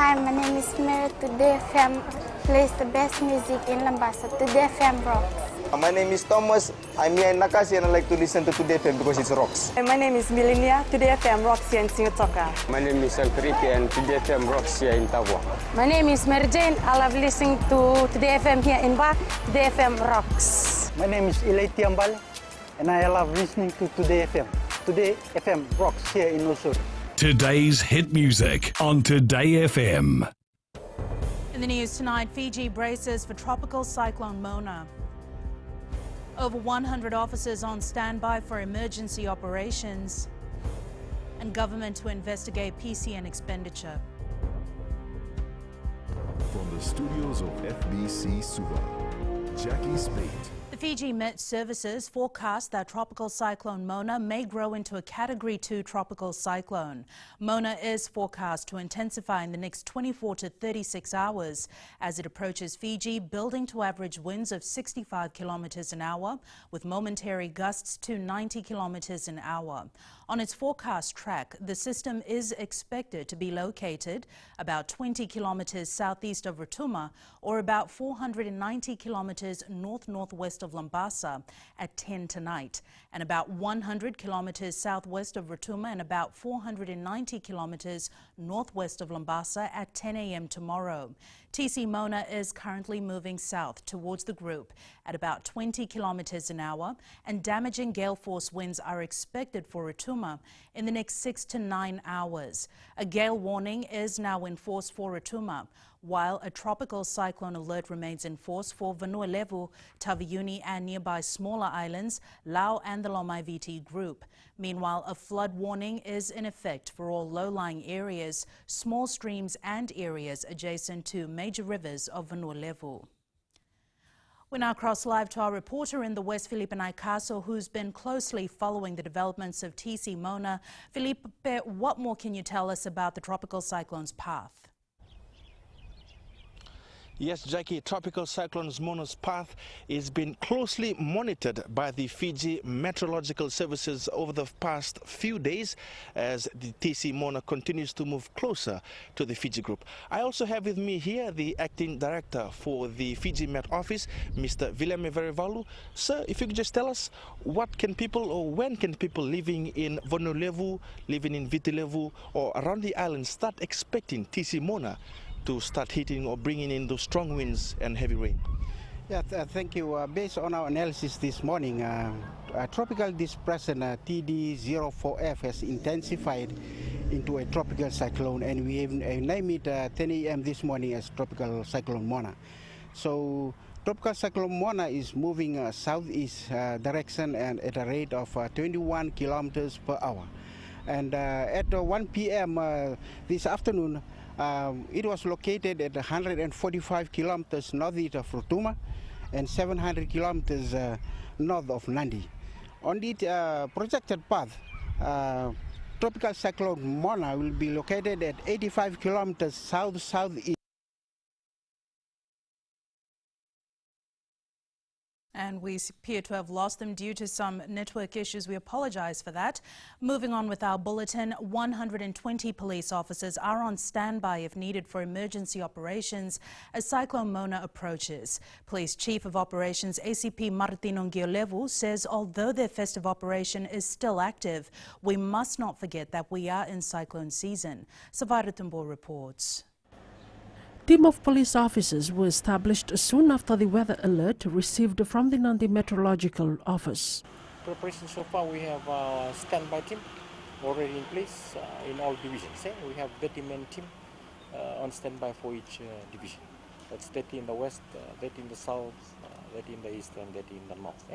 Hi, my name is Mary. Today FM plays the best music in Lambasa. Today FM rocks. My name is Thomas. I'm here in Nakasi and I like to listen to Today FM because it rocks. My name is Milenia. Today FM rocks here in Singatoka. My name is Alfriti and Today FM rocks here in Tavua. My name is Mary Jane. I love listening to Today FM here in Ba. Today FM rocks. My name is Ilaiti Ambal and I love listening to Today FM. Today FM rocks here in Osur. Today's hit music on Today FM. In the news tonight, Fiji braces for tropical cyclone Moana. Over 100 officers on standby for emergency operations. And government to investigate PCN expenditure. From the studios of FBC Suva, Jackie Spate. The Fiji Met Services forecast that tropical cyclone Moana may grow into a Category 2 tropical cyclone. Moana is forecast to intensify in the next 24 to 36 hours as it approaches Fiji, building to average winds of 65 kilometers an hour with momentary gusts to 90 kilometers an hour. On its forecast track, the system is expected to be located about 20 kilometers southeast of Rotuma or about 490 kilometers north-northwest of Lambasa at 10 tonight, and about 100 kilometers southwest of Rotuma and about 490 kilometers northwest of Lambasa at 10 a.m. tomorrow. TC Moana is currently moving south towards the group at about 20 kilometers an hour, and damaging gale force winds are expected for Rotuma in the next 6 to 9 hours. A gale warning is now in force for Rotuma, while a tropical cyclone alert remains in force for Vanuatu, Taveuni and nearby smaller islands, Lau and the Lomaiviti group. Meanwhile, a flood warning is in effect for all low-lying areas, small streams and areas adjacent to major rivers of Vanuatu. We now cross live to our reporter in the West, Felipe Naikaso, who's been closely following the developments of TC Moana. Felipe, what more can you tell us about the tropical cyclone's path? Yes, Jackie, tropical cyclone Moana's path is being closely monitored by the Fiji Meteorological Services over the past few days as the TC Moana continues to move closer to the Fiji group. I also have with me here the acting director for the Fiji Met Office, Mr. Vilame Verivalu. Sir, if you could just tell us what can people or when can people living in Vanuatu, living in Vitilevu or around the island start expecting TC Moana to start hitting or bringing in those strong winds and heavy rain? Yeah, thank you. Based on our analysis this morning, tropical depression TD04F has intensified into a tropical cyclone, and we have named it 10 a.m. this morning as Tropical Cyclone Moana. So Tropical Cyclone Moana is moving southeast direction and at a rate of 21 kilometers per hour. And at 1 p.m. This afternoon, it was located at 145 kilometers northeast of Rotuma and 700 kilometers north of Nandi. On the projected path, Tropical Cyclone Moana will be located at 85 kilometers south-southeast. And we appear to have lost them due to some network issues. We apologize for that. Moving on with our bulletin, 120 police officers are on standby if needed for emergency operations as Cyclone Moana approaches. Police Chief of Operations ACP Martino Ngiolevu says although their festive operation is still active, we must not forget that we are in cyclone season. Savara Tumbo reports. Team of police officers were established soon after the weather alert received from the Nandi Meteorological Office. Preparation so far, we have a standby team already in place in all divisions. We have 30-man team on standby for each division. That's 30 in the west, 30 in the south, 30 in the east, and 30 in the north.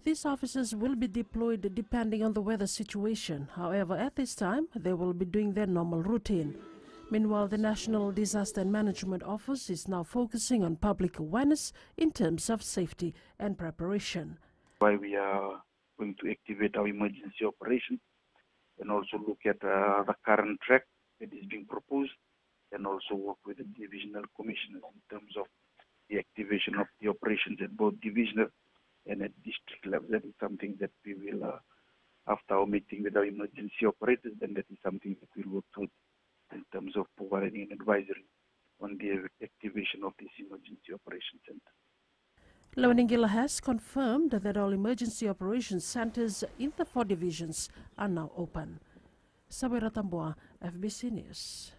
These officers will be deployed depending on the weather situation. However, at this time, they will be doing their normal routine. Meanwhile, the National Disaster Management Office is now focusing on public awareness in terms of safety and preparation. Why we are going to activate our emergency operation and also look at the current track that is being proposed and also work with the divisional commissioners in terms of the activation of the operations at both divisional and at district level. That is something that we will, after our meeting with our emergency operators, then that is something that we'll work through and terms of providing an advisory on the activation of this emergency operations center. Lawaningila has confirmed that all emergency operations centers in the 4 divisions are now open. Sabira Tamboa, FBC News.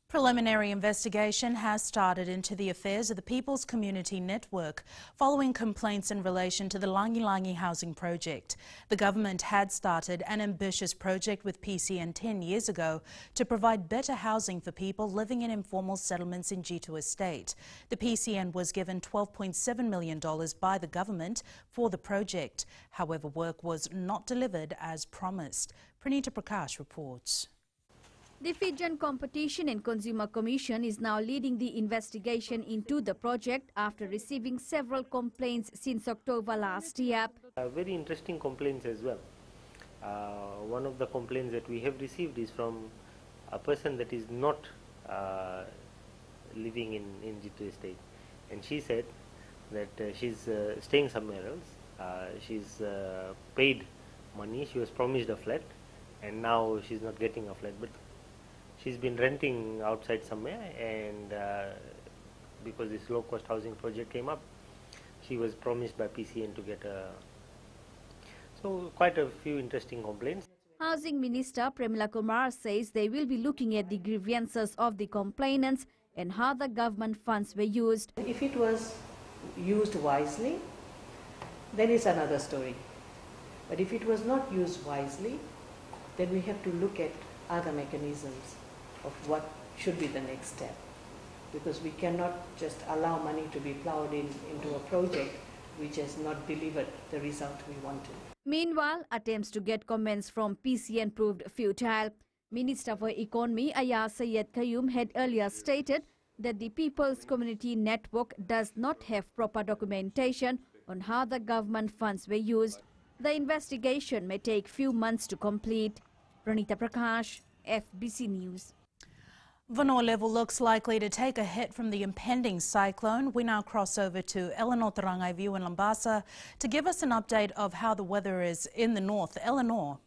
Preliminary investigation has started into the affairs of the People's Community Network following complaints in relation to the Langi Langi housing project. The government had started an ambitious project with PCN 10 years ago to provide better housing for people living in informal settlements in Jitu Estate. The PCN was given $12.7 million by the government for the project. However, work was not delivered as promised. Pranita Prakash reports. The Fijian Competition and Consumer Commission is now leading the investigation into the project after receiving several complaints since October last year. Very interesting complaints as well. One of the complaints that we have received is from a person that is not living in Jitu Estate, and she said that she's staying somewhere else. She's paid money, she was promised a flat, and now she's not getting a flat. But she's been renting outside somewhere, and because this low-cost housing project came up, she was promised by PCN to get a... So quite a few interesting complaints. Housing Minister Premila Kumar says they will be looking at the grievances of the complainants and how the government funds were used. If it was used wisely, then it's another story. But if it was not used wisely, then we have to look at other mechanisms of what should be the next step, because we cannot just allow money to be plowed into a project which has not delivered the result we wanted. Meanwhile, attempts to get comments from PCN proved futile. Minister for Economy Ayaz Sayed Qayyum had earlier stated that the People's Community Network does not have proper documentation on how the government funds were used. The investigation may take few months to complete. Pranita Prakash, FBC News. Vanua level looks likely to take a hit from the impending cyclone. We now cross over to Eleanor Tarangai View in Lambasa to give us an update of how the weather is in the north. Eleanor.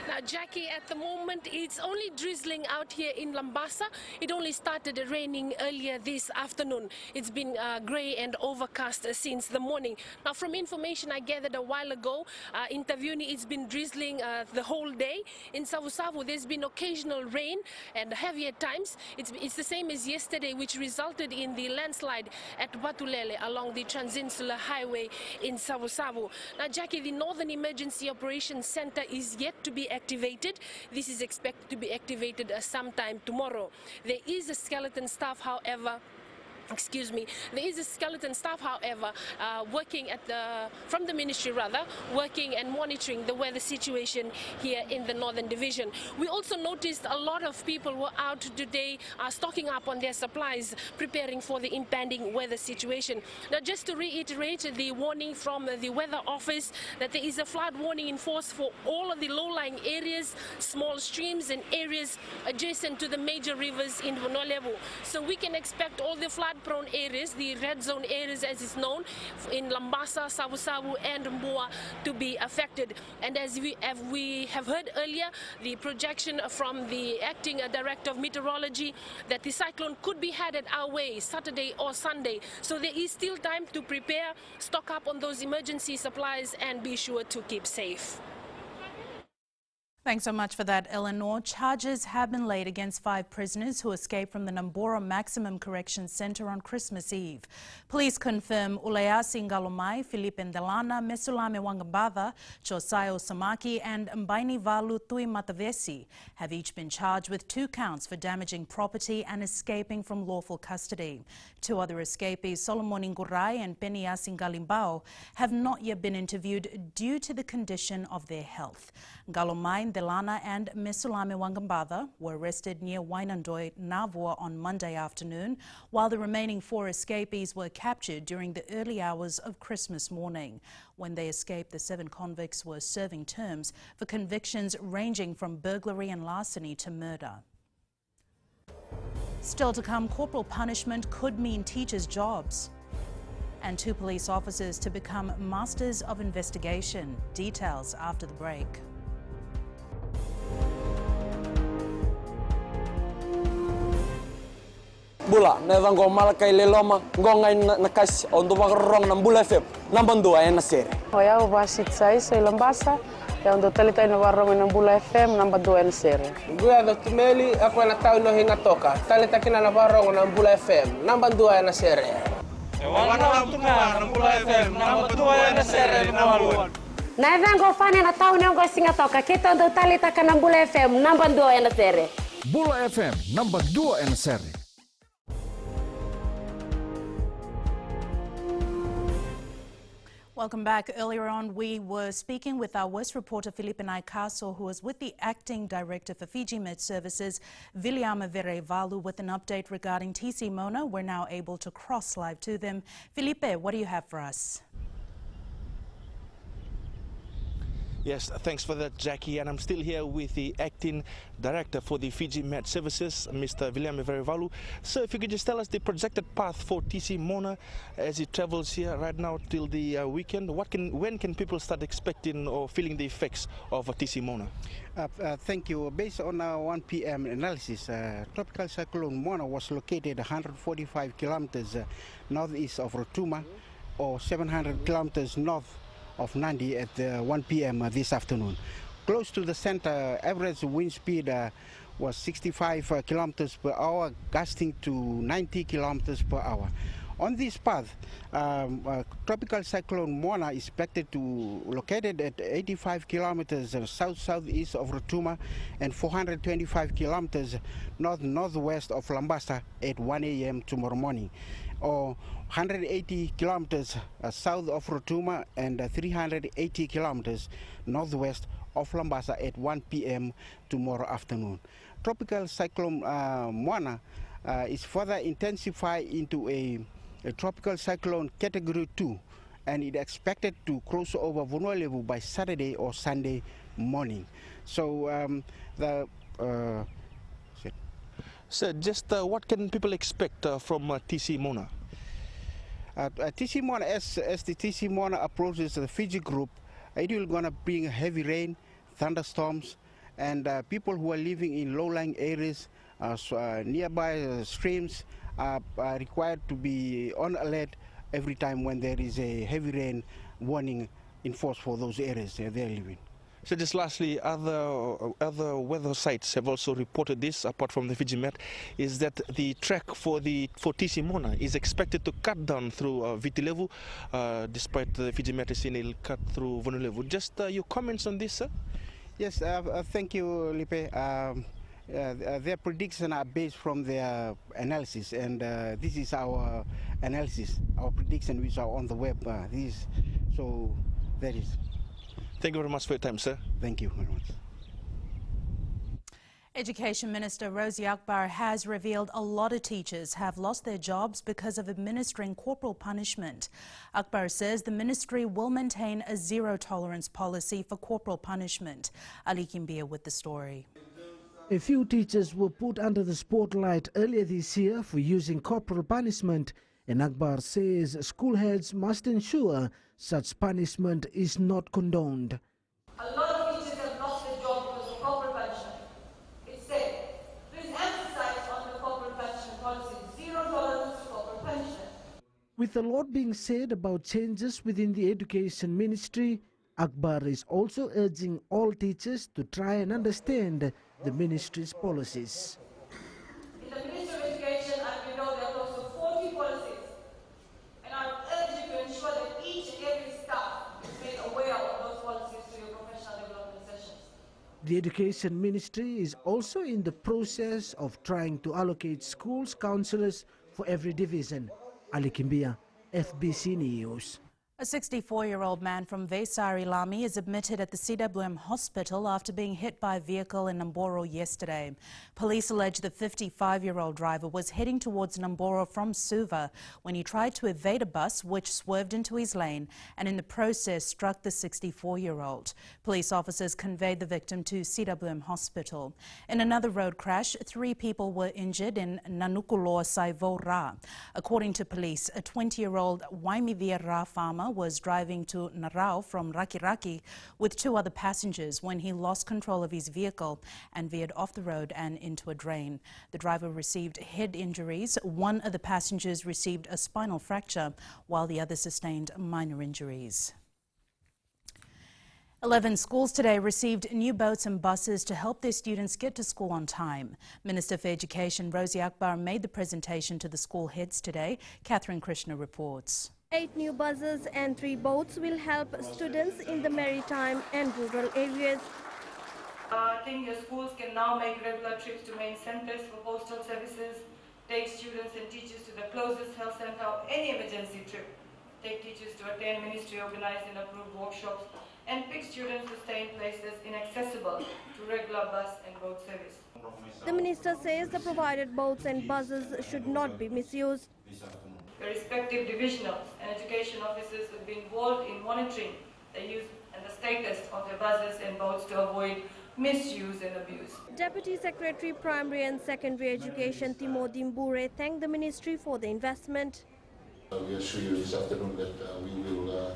Now, Jackie, at the moment, it's only drizzling out here in Lambasa. It only started raining earlier this afternoon. It's been grey and overcast since the morning. Now, from information I gathered a while ago, in Taviuni, it's been drizzling the whole day. In Savu-Savu, there's been occasional rain and heavy at times. It's the same as yesterday, which resulted in the landslide at Batulele along the Transinsular Highway in Savu-Savu. Now, Jackie, the Northern Emergency Operations Center is yet to be activated. This is expected to be activated sometime tomorrow. There is a skeleton staff, however, working from the ministry working and monitoring the weather situation here in the Northern Division. We also noticed a lot of people were out today stocking up on their supplies, preparing for the impending weather situation. Now, just to reiterate the warning from the Weather Office that there is a flood warning in force for all of the low-lying areas, small streams and areas adjacent to the major rivers in Vanua. So we can expect all the flood-prone areas, the red zone areas as is known, in Lambasa, Savu-Savu and Mbua to be affected. And as we have heard earlier, the projection from the Acting Director of Meteorology that the cyclone could be headed our way Saturday or Sunday. So there is still time to prepare, stock up on those emergency supplies and be sure to keep safe. Thanks so much for that, Eleanor. Charges have been laid against 5 prisoners who escaped from the Nambora Maximum Correction Centre on Christmas Eve. Police confirm Uleasi Ngalomai, Filipe Ndalana, Mesulame Wangambadha, Chosayo Samaki and Mbaini Valu Tui Matavesi have each been charged with 2 counts for damaging property and escaping from lawful custody. 2 other escapees, Solomon Ngurai and Peniasi Ngalimbao, have not yet been interviewed due to the condition of their health. Ngalomai, Delana and Mesulame Wangambadha were arrested near Wainandoi, Navua on Monday afternoon, while the remaining 4 escapees were captured during the early hours of Christmas morning. When they escaped, the 7 convicts were serving terms for convictions ranging from burglary and larceny to murder. Still to come, corporal punishment could mean teachers' jobs. And 2 police officers to become masters of investigation. Details after the break. Bula, neva ngo malakay leloma, ngo ngay nakas on do rong ng Bula FM, number 2 ay nasir. Hoya ubasit sai sa Lambasa, ya on do talita na warong ng Bula FM, number 2 ay nasir. Guya do tumeli ako na tao no hinga toka, talita kina na warong ng Bula FM, number 2 ay nasir. Wana tunga ng Bula FM, number 2 ay nasir nawaluan. Na vengo fane na tao ngo singa toka, kita do talita ka ng Bula FM, number 2 ay nasir. Bula FM, number 2 ay nasir. Welcome back. Earlier on, we were speaking with our West reporter, Felipe Naikaso, who was with the Acting Director for Fiji Med Services, Viliama Verevalu, with an update regarding TC Moana. We're now able to cross live to them. Felipe, what do you have for us? Yes, thanks for that, Jackie. And I'm still here with the Acting Director for the Fiji Med Services, Mr. Viliama Verevalu. So if you could just tell us the projected path for TC Moana as it travels here right now till the weekend. When can people start expecting or feeling the effects of TC Moana? Thank you. Based on our 1 p.m. analysis, Tropical Cyclone Moana was located 145 kilometers northeast of Rotuma, or 700 kilometers north of Nandi at 1 p.m. This afternoon. Close to the center, average wind speed was 65 kilometers per hour, gusting to 90 kilometers per hour. On this path, Tropical Cyclone Moana is expected to located at 85 kilometers south-southeast of Rotuma and 425 kilometers north-northwest of Lambasa at 1 a.m. tomorrow morning, or 180 kilometers south of Rotuma and 380 kilometers northwest of Lambasa at 1 p.m. tomorrow afternoon. Tropical Cyclone Moana is further intensified into a tropical cyclone category 2, and it expected to cross over Vulnerable by Saturday or Sunday morning. So So just what can people expect from TC Moana? TC Moana, as the TC Moana approaches the Fiji group, it will gonna bring heavy rain, thunderstorms, and people who are living in low-lying areas, nearby streams, are required to be on alert every time when there is a heavy rain warning in force for those areas they're living. So just lastly, other weather sites have also reported this, apart from the Fiji Met, is that the track for TC Moana is expected to cut down through Vitilevu, despite the Fiji Met is saying it'll cut through Vulnerable. Just your comments on this, sir? Yes, thank you, Lipe. Their predictions are based from their analysis, and this is our analysis, our prediction, which are on the web. So that is. Thank you very much for your time, sir. Thank you very much. Education Minister Rosie Akbar has revealed a lot of teachers have lost their jobs because of administering corporal punishment. Akbar says the ministry will maintain a zero-tolerance policy for corporal punishment. Ali Kimbia with the story. A few teachers were put under the spotlight earlier this year for using corporal punishment, and Akbar says school heads must ensure such punishment is not condoned. A lot of teachers have lost their job because of corporal punishment. It said, please emphasize on the corporal punishment policy, zero tolerance to corporal punishment. With a lot being said about changes within the Education Ministry, Akbar is also urging all teachers to try and understand the ministry's policies. In the Ministry of Education, as we know, there are close to 40 policies, and I urge you to ensure that each and every staff is made aware of those policies to your professional development sessions. The Education Ministry is also in the process of trying to allocate schools counsellors for every division. Ali Kimbia, FBC News. A 64-year-old man from Vesari Lami is admitted at the CWM hospital after being hit by a vehicle in Namboro yesterday. Police allege the 55-year-old driver was heading towards Namboro from Suva when he tried to evade a bus which swerved into his lane and in the process struck the 64-year-old. Police officers conveyed the victim to CWM hospital. In another road crash, 3 people were injured in Nanukuloa Saivo Ra. According to police, a 20-year-old Waimivia Ra farmer was driving to Narau from Rakiraki with 2 other passengers when he lost control of his vehicle and veered off the road and into a drain. The driver received head injuries. 1 of the passengers received a spinal fracture, while the other sustained minor injuries. 11 schools today received new boats and buses to help their students get to school on time. Minister for Education Rosie Akbar made the presentation to the school heads today. Catherine Krishna reports. 8 new buses and 3 boats will help students in the maritime and rural areas. I think your schools can now make regular trips to main centres for postal services, take students and teachers to the closest health centre or any emergency trip, take teachers to attend ministry organised and approved workshops, and pick students to stay in places inaccessible to regular bus and boat service. The minister says the provided boats and buses should not be misused. The respective divisionals and education officers will be involved in monitoring the use and the status of the buses and boats to avoid misuse and abuse. Deputy Secretary Primary and Secondary Education Timo Dimbure thanked the ministry for the investment. We assure you this afternoon that we will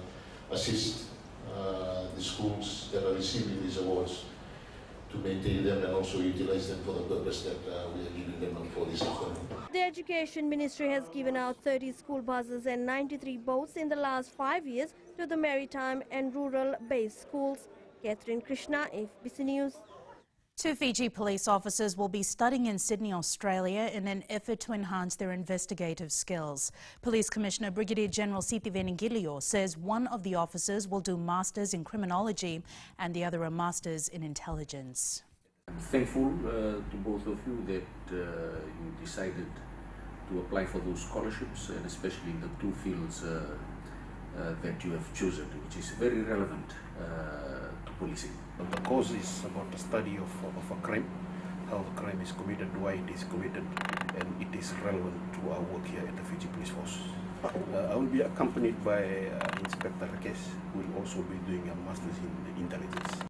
assist the schools that are receiving these awards to maintain them and also utilize them for the purpose that we are giving them for this afternoon. The Education Ministry has given out 30 school buses and 93 boats in the last 5 years to the maritime and rural-based schools. Catherine Krishna, FBC News. 2 Fiji police officers will be studying in Sydney, Australia in an effort to enhance their investigative skills. Police Commissioner Brigadier General Siti Venigilio says one of the officers will do Masters in Criminology and the other a Masters in Intelligence. I'm thankful to both of you that you decided to apply for those scholarships, and especially in the 2 fields that you have chosen, which is very relevant to policing. The course is about the study of a crime, how the crime is committed, why it is committed, and it is relevant to our work here at the Fiji Police Force. I will be accompanied by Inspector Rakesh, who will also be doing a Masters in Intelligence.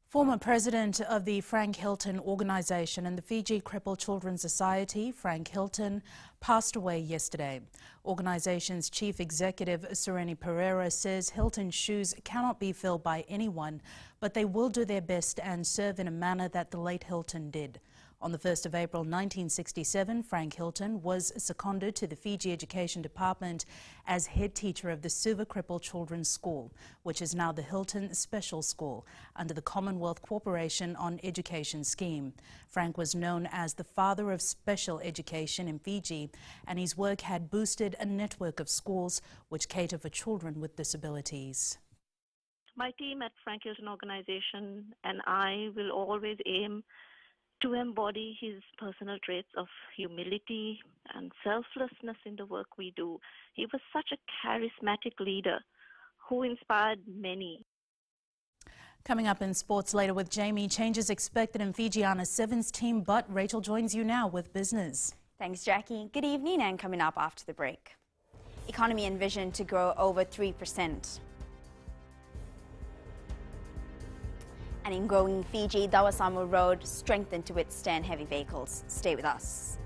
Former president of the Frank Hilton Organisation and the Fiji Crippled Children's Society, Frank Hilton, passed away yesterday. Organisation's chief executive, Sereni Pereira, says Hilton's shoes cannot be filled by anyone, but they will do their best and serve in a manner that the late Hilton did. On the 1st of April 1967, Frank Hilton was seconded to the Fiji Education Department as head teacher of the Suva Crippled Children's School, which is now the Hilton Special School, under the Commonwealth Corporation on Education scheme. Frank was known as the father of special education in Fiji, and his work had boosted a network of schools which cater for children with disabilities. My team at Frank Hilton Organisation and I will always aim to embody his personal traits of humility and selflessness in the work we do. He was such a charismatic leader who inspired many. Coming up in sports later with Jamie, changes expected in Fijiana's Sevens team, but Rachel joins you now with business. Thanks, Jackie. Good evening, and coming up after the break. Economy envisioned to grow over 3%. And in growing Fiji, Dawasamo Road strengthened to withstand heavy vehicles. Stay with us.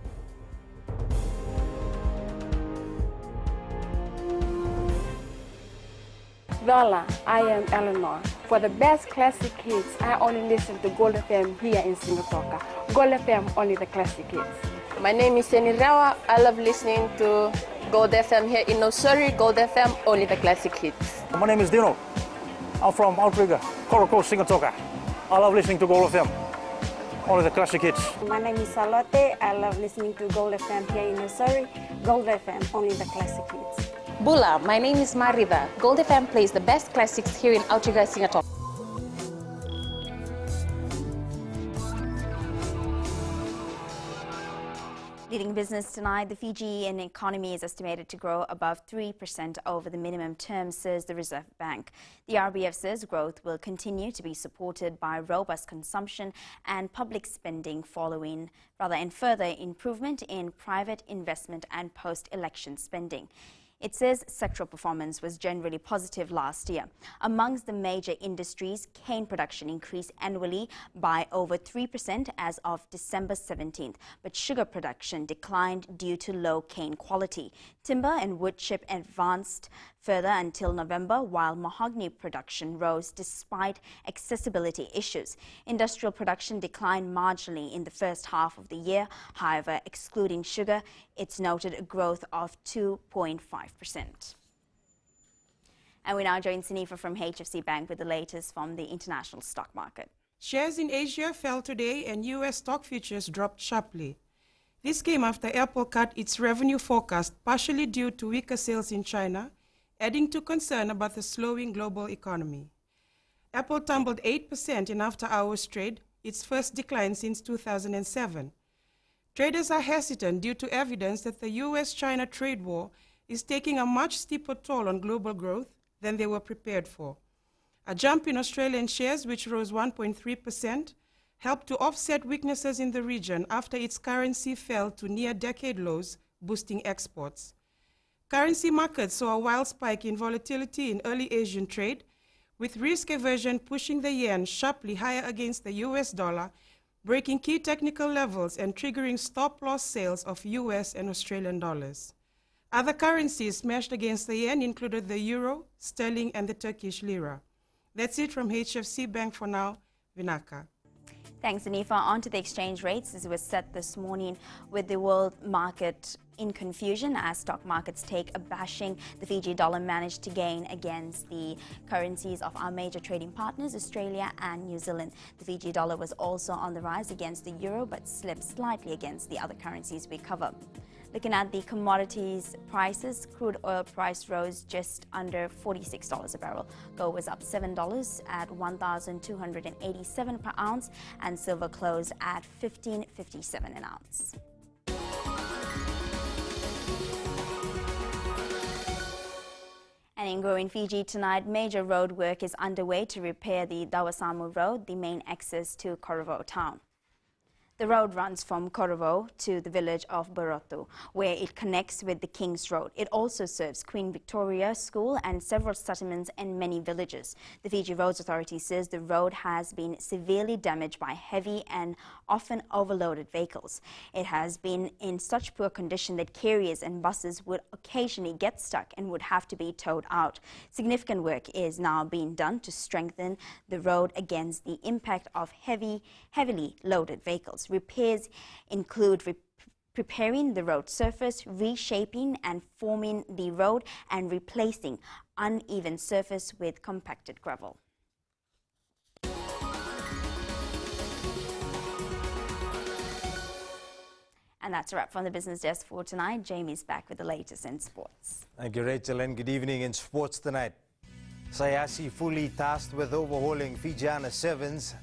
Voila, I am Eleanor. For the best classic hits, I only listen to Gold FM here in Singapore. Gold FM, only the classic hits. My name is Jenny Rawa. I love listening to Gold FM here in Nosuri. Gold FM, only the classic hits. My name is Dino. I'm from Outrigger, Coral Coast, Singapore. I love listening to Gold FM, only the classic hits. My name is Salote. I love listening to Gold FM here in Nosuri. Gold FM, only the classic hits. Bula, my name is Marida. Gold FM plays the best classics here in Outrigger, Singapore. Leading business tonight, the Fijian economy is estimated to grow above 3% over the minimum term, says the Reserve Bank. The RBF says growth will continue to be supported by robust consumption and public spending and further improvement in private investment and post-election spending. It says sectoral performance was generally positive last year. Amongst the major industries, cane production increased annually by over 3% as of December 17th, but sugar production declined due to low cane quality. Timber and wood chip advanced further until November, while mahogany production rose despite accessibility issues. Industrial production declined marginally in the first half of the year. However, excluding sugar, it's noted a growth of 2.5%. And we now join Sanifa from HFC Bank with the latest from the international stock market. Shares in Asia fell today and U.S. stock futures dropped sharply. This came after Apple cut its revenue forecast, partially due to weaker sales in China, adding to concern about the slowing global economy. Apple tumbled 8% in after-hours trade, its first decline since 2007. Traders are hesitant due to evidence that the U.S.-China trade war is taking a much steeper toll on global growth than they were prepared for. A jump in Australian shares, which rose 1.3%, helped to offset weaknesses in the region after its currency fell to near-decade lows, boosting exports. Currency markets saw a wild spike in volatility in early Asian trade, with risk aversion pushing the yen sharply higher against the US dollar, breaking key technical levels and triggering stop-loss sales of US and Australian dollars. Other currencies smashed against the yen included the euro, sterling, and the Turkish lira. That's it from HFC Bank for now. Vinaka. Thanks, Anifa. On to the exchange rates as it was set this morning with the world market in confusion as stock markets take a bashing. The Fiji dollar managed to gain against the currencies of our major trading partners, Australia and New Zealand. The Fiji dollar was also on the rise against the euro but slipped slightly against the other currencies we cover. Looking at the commodities prices, crude oil price rose just under $46 a barrel. Gold was up $7 at $1,287 per ounce, and silver closed at $15.57 an ounce. And in growing Fiji tonight, major road work is underway to repair the Dawasamu Road, the main access to Korovo town. The road runs from Korovo to the village of Barotu, where it connects with the King's Road. It also serves Queen Victoria School and several settlements and many villages. The Fiji Roads Authority says the road has been severely damaged by heavy and often overloaded vehicles. It has been in such poor condition that carriers and buses would occasionally get stuck and would have to be towed out. Significant work is now being done to strengthen the road against the impact of heavily loaded vehicles. Repairs include preparing the road surface, reshaping and forming the road, and replacing uneven surface with compacted gravel. And that's a wrap from the business desk for tonight. Jamie's back with the latest in sports. Thank you, Rachel, and good evening in sports tonight. Sayasi fully tasked with overhauling Fijiana Sevens.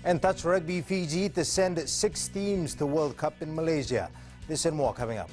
And Touch Rugby Fiji to send 6 teams to World Cup in Malaysia. This and more coming up.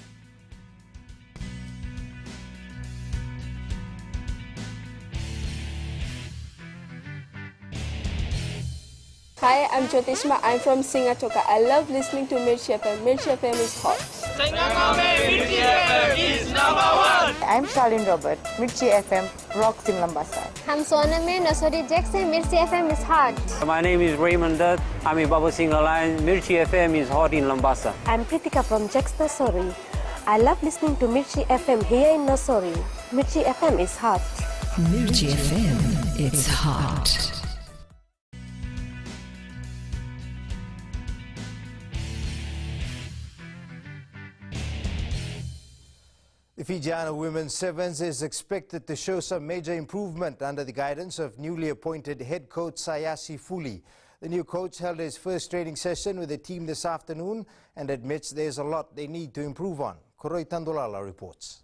Hi, I'm Jyotishma. I'm from Singatoka. I love listening to Mirchi FM. Mirchi FM is hot. Mirchi FM is #1. I'm Charlene Robert. Mirchi FM rocks in Lambasa. I'm Soname Nasori Jackson. Mirchi FM is hot. My name is Raymond Dutt. I'm in Baba Singh Alliance. Mirchi FM is hot in Lambasa. I'm Pritika from Jax Nasori. I love listening to Mirchi FM here in Nasori. Mirchi FM is hot. Mirchi FM, it's hot. The Fijiana Women's Sevens is expected to show some major improvement under the guidance of newly appointed head coach Sayasi Fuli. The new coach held his first training session with the team this afternoon and admits there's a lot they need to improve on. Koroi Tandolala reports.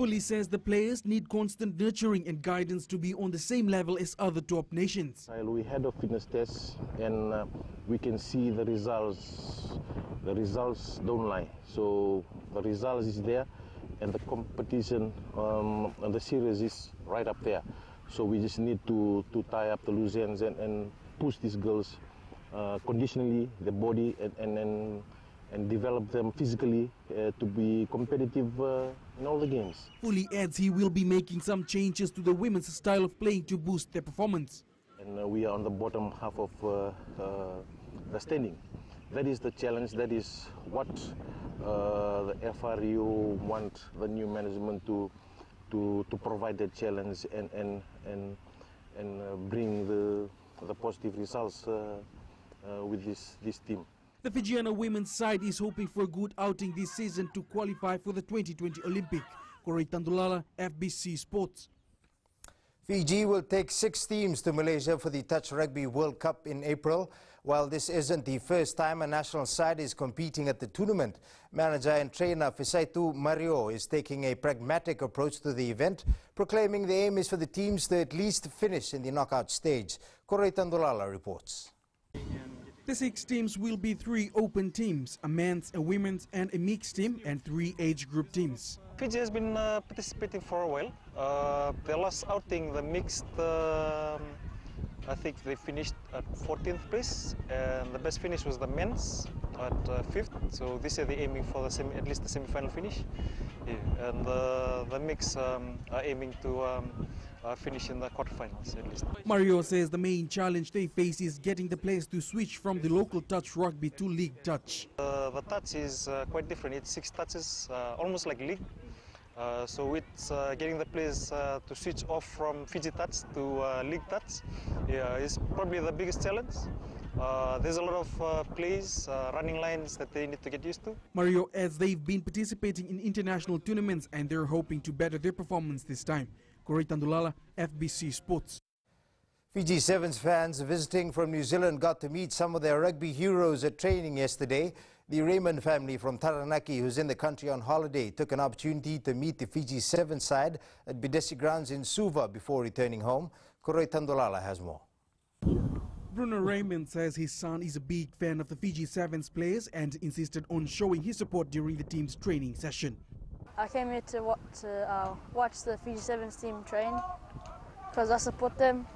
Fully says the players need constant nurturing and guidance to be on the same level as other top nations. We had a fitness test and we can see the results. The results don't lie. So the results is there and the competition and the series is right up there. So we just need to tie up the loose ends and push these girls conditionally, the body, and develop them physically to be competitive in all the games. Fully adds he will be making some changes to the women's style of playing to boost their performance. And we are on the bottom half of the standing. That is the challenge. That is what the FRU want the new management to provide that challenge and bring the positive results with this team. The Fijiana women's side is hoping for a good outing this season to qualify for the 2020 Olympic. Koroi Tandulala, FBC Sports. Fiji will take 6 teams to Malaysia for the Touch Rugby World Cup in April. While this isn't the first time a national side is competing at the tournament, manager and trainer Fisaitu Mario is taking a pragmatic approach to the event, proclaiming the aim is for the teams to at least finish in the knockout stage. Koroi Tandulala reports. The 6 teams will be 3 open teams, a men's, a women's and a mixed team, and 3 age group teams. Fiji has been participating for a while. The last outing, the mixed, I think they finished at 14th place, and the best finish was the men's at 5th. So this year they're aiming for at least the semi-final finish. Yeah. And the mix are aiming to finish in the quarterfinals at least. Mario says the main challenge they face is getting the players to switch from the local touch rugby to league touch. The touch is quite different. It's 6 touches, almost like league. So it's getting the players to switch off from Fiji touch to league touch. Yeah, is probably the biggest challenge. There's a lot of plays, running lines that they need to get used to. Mario adds they've been participating in international tournaments and they're hoping to better their performance this time. Koroi Tandulala, FBC Sports. Fiji Sevens fans visiting from New Zealand got to meet some of their rugby heroes at training yesterday. The Raymond family from Taranaki, who's in the country on holiday, took an opportunity to meet the Fiji Sevens side at Bidesi grounds in Suva before returning home. Koroi Tandulala has more. Bruno Raymond says his son is a big fan of the Fiji Sevens players and insisted on showing his support during the team's training session. I came here to watch the Fiji Sevens team train because I support them.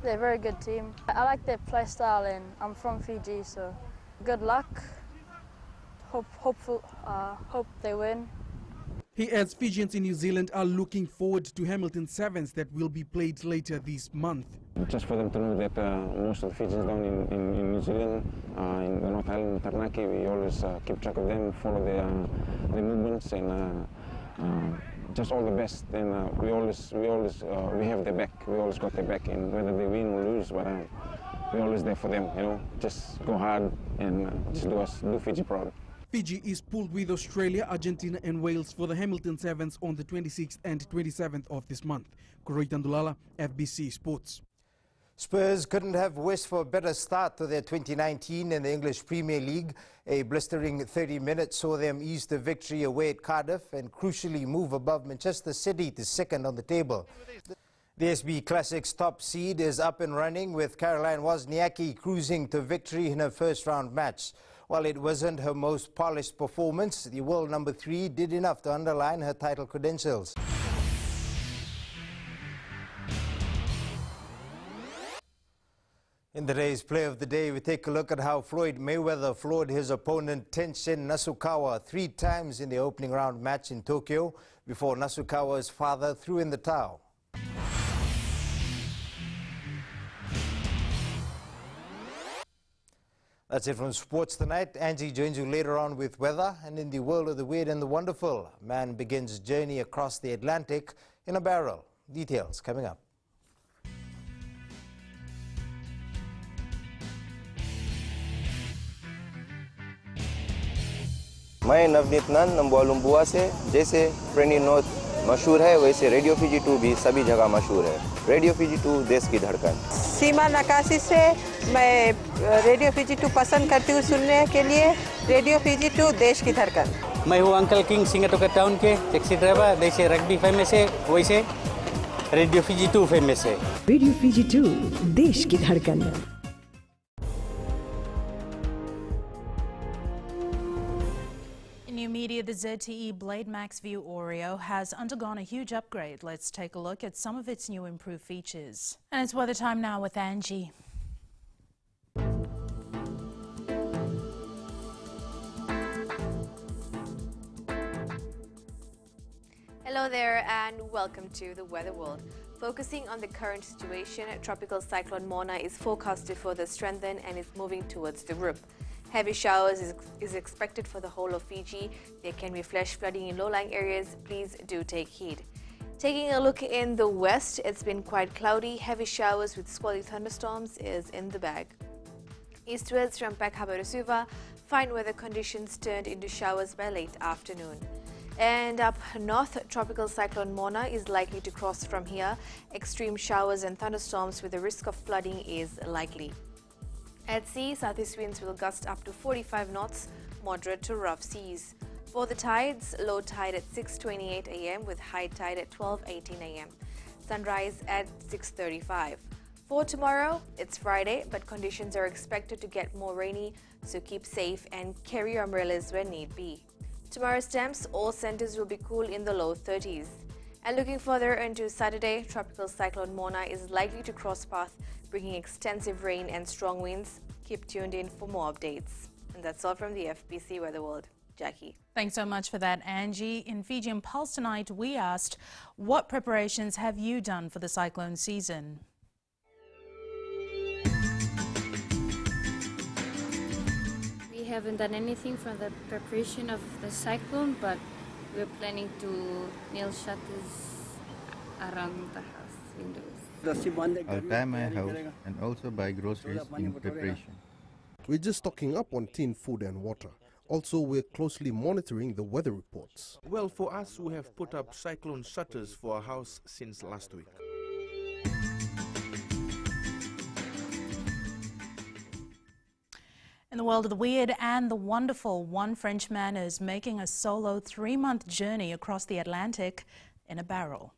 They're a very good team. I like their play style and I'm from Fiji, so good luck. Hope they win. He adds Fijians in New Zealand are looking forward to Hamilton Sevens that will be played later this month. Just for them to know that most of the Fijians down in New Zealand, in the North Island, Taranaki, we always keep track of them, follow their movements, and just all the best. And we have their back. We always got their back, and whether they win or lose, but we're always there for them. You know, just go hard and just do Fiji proud. Fiji is pooled with Australia, Argentina and Wales for the Hamilton Sevens on the 26th and 27th of this month. Koroi Tandulala, FBC Sports. Spurs couldn't have wished for a better start to their 2019 in the English Premier League. A blistering 30 minutes saw them ease the victory away at Cardiff and crucially move above Manchester City to second on the table. The SB Classics top seed is up and running with Caroline Wozniacki cruising to victory in her first round match. While it wasn't her most polished performance, the world number 3 did enough to underline her title credentials. In today's Play of the Day, we take a look at how Floyd Mayweather floored his opponent Tenshin Nasukawa 3 times in the opening round match in Tokyo before Nasukawa's father threw in the towel. That's it from sports tonight. Angie joins you later on with weather. And in the world of the weird and the wonderful, man begins journey across the Atlantic in a barrel. Details coming up. मैं नवनीत नंद नंबोलुम्बुआ से जैसे प्रेनी note मशहूर है वैसे radio Fiji 2 भी सभी जगह मशहूर है। रेडियो फिजी 2 देश की धड़कन। सीमा नकाशी से मैं रेडियो फिजी 2 पसंद करती हूँ सुनने के लिए। रेडियो फिजी 2 देश की धड़कन। मैं हूँ अंकल किंग सिंगाटोका टाउन के टैक्सी ड्राइवर। जैसे रग्बी फेमस है वैसे रेडियो फीजी 2 फेमस है। रेडियो फीजी 2 देश की धड़कन। In new media, the ZTE Blade Max View Oreo has undergone a huge upgrade. Let's take a look at some of its new improved features. And it's weather time now with Angie. Hello there and welcome to the Weather World. Focusing on the current situation, Tropical Cyclone Moana is forecast to further strengthen and is moving towards the group. Heavy showers is expected for the whole of Fiji. There can be flash flooding in low-lying areas. Please do take heed. Taking a look in the west, it's been quite cloudy. Heavy showers with squally thunderstorms is in the bag. Eastwards from Pakaba to Suva, fine weather conditions turned into showers by late afternoon. And up north, Tropical Cyclone Moana is likely to cross from here. Extreme showers and thunderstorms with a risk of flooding is likely. At sea, southeast winds will gust up to 45 knots, moderate to rough seas. For the tides, low tide at 6:28 a.m. with high tide at 12:18 a.m. Sunrise at 6:35. For tomorrow, it's Friday, but conditions are expected to get more rainy, so keep safe and carry umbrellas when need be. Tomorrow's temps, all centers will be cool in the low 30s. And looking further into Saturday, Tropical Cyclone Moana is likely to cross path, bringing extensive rain and strong winds. Keep tuned in for more updates. And that's all from the FBC Weather World. Jackie. Thanks so much for that, Angie. In Fijian Pulse tonight, we asked, what preparations have you done for the cyclone season? We haven't done anything for the preparation of the cyclone, but we're planning to nail shutters around the house windows. I'll tie my house and also buy groceries in preparation. We're just stocking up on tin food and water. Also, we're closely monitoring the weather reports. Well, for us, we have put up cyclone shutters for our house since last week. In the world of the weird and the wonderful, one French man is making a solo 3-month journey across the Atlantic in a barrel.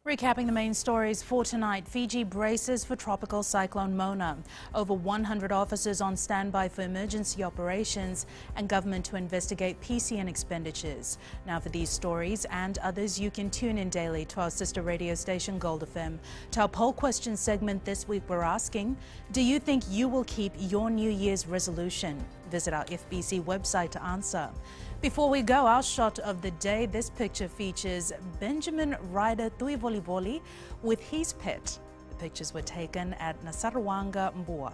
Recapping the main stories for tonight, Fiji braces for Tropical Cyclone Moana. Over 100 officers on standby for emergency operations and government to investigate PCN expenditures. Now for these stories and others, you can tune in daily to our sister radio station Gold FM. To our poll question segment this week, we're asking, do you think you will keep your New Year's resolution? Visit our FBC website to answer. Before we go, our shot of the day, this picture features Benjamin Ryder Tuivolivoli with his pet. The pictures were taken at Nasarawanga, Mbua.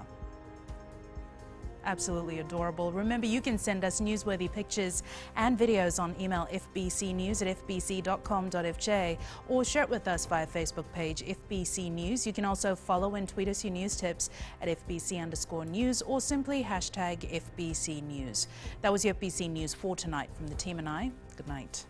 Absolutely adorable. Remember, you can send us newsworthy pictures and videos on email fbcnews@fbc.com.fj or share it with us via Facebook page FBC News. You can also follow and tweet us your news tips at FBC_news or simply hashtag FBC News. That was your FBC News for tonight. From the team and I, good night.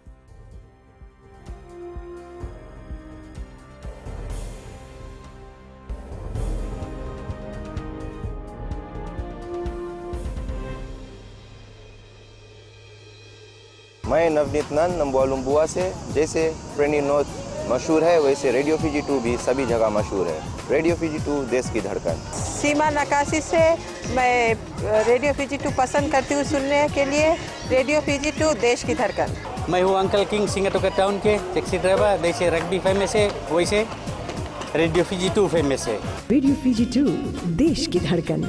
मैं नवनीत नंद नंबुआ से। जैसे प्रेनी note मशहूर है वैसे radio Fiji 2 भी सभी जगह मशहूर है। रेडियो फीजी 2 देश की धड़कन। सीमा नकाशी से मैं रेडियो फीजी 2 पसंद करती हूँ सुनने के लिए। रेडियो फीजी 2 देश की धड़कन। मैं हूँ अंकल किंग सिंगाटोका टाउन के टैक्सी ड्राइवर। जैसे रग्बी फेमस है वैसे रेडियो फीजी 2 फेमस है। रेडियो फीजी 2 देश की धड़कन।